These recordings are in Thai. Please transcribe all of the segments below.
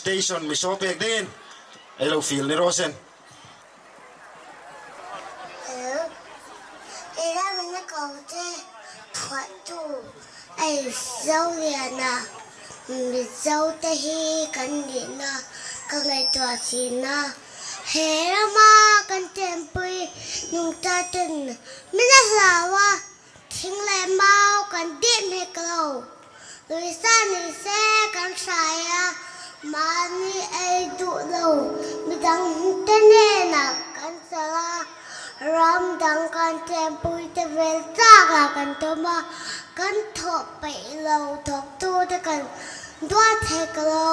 station mi shopek din ay lo feel ni Rosen ira mình có thể thoát tu ai dâu liền à mình dâu ta hi cần điện à cần ngày tỏa xin à hè mà cần tiền bơi nhung ta tin mình là waทิ้งแลเมากันดิ้นให้เกลาลุยซ่านี่แซ่กันสายอะมานี่ไอดุเราไม่ดังเต้นเน่นักกันสลารำดังกันเต็มปุยเตเวลจากกันตัวมากันทบไปเราทบตัวด้วยกันด้วยเทกเรา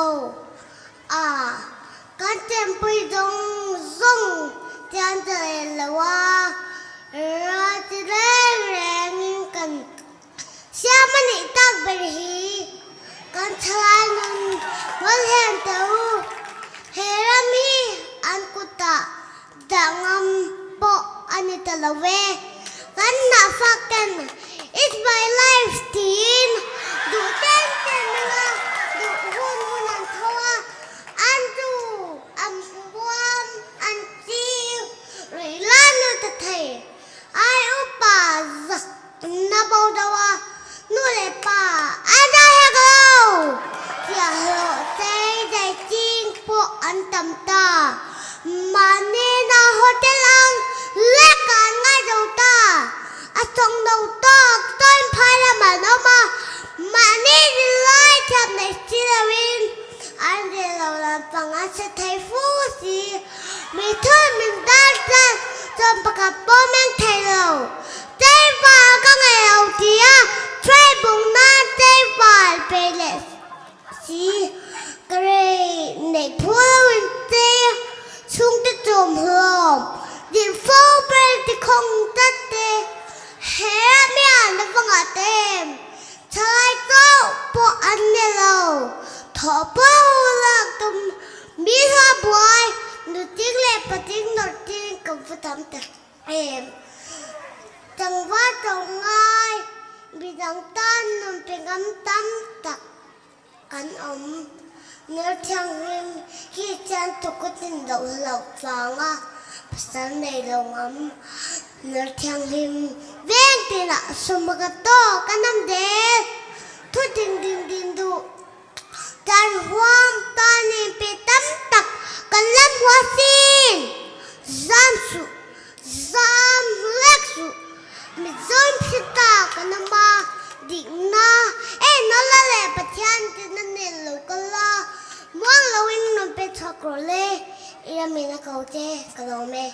กันเต็มปุยจงส่งเตียนเตลละว่าเราจะแรงแรงกันเชื่อมันอีตักเบรฮีกันทลายนั้นวันเห็นเต้าเฮรามีอันกุตาดังอัมโปอันนี้ตะละเวกันน่าฟักกัน It's my life ทีนดูเต้นเต้นนะดูหุ่นหุ่นอันทัวอันดูอันบวมอันจีวหรือล้านนึกตะเทai upa na bao da wa nu le pa ada he go ya lo sei dai ching po an tam ta mane na hotel ang le kan ngai dau ta a song dau ta toin phai la ma no ma mane di lai tham nei silawin an de lo la pang a se thai fu si mi thon min dan danจนประกาศป้อแม่งไทยเราใจฟ้าก็ไงเอาเดียช่วยบุงหน้าใจฟ้าไปเลยสิกระเรในพวกวินเตียชุ่งจะจมหลอมดินฟ้าไปที่คงตัดเตะเฮ้ไม่อ่านได้ฟังอ่ะเต็มชายเจ้าปออันเนี่ยเราถอเป้าหลักตุ่มมีหัวบอยดูจิ้งเล็บปะจิ้งหนวดจิ้งกับผู้ทำแต่จังหวะตรงง่ายมีดังต้านนำเป็นกำตั้มตักกันเนื้อเทียงริมที่จันตุกตินดอกหลอกฟังภาษาในโรงเนื้อเทียงริมเว้งตีละสมกโตกันน้ำเด็ดทุดินดูการหวามตานี่เป็นตั้มตักกันเล่นหัวซีนzam leksu mi zon pita kana ma digna no la le patyan tin ne lo kala mo lo win no pe thakro le ira mi na ko je ka lo me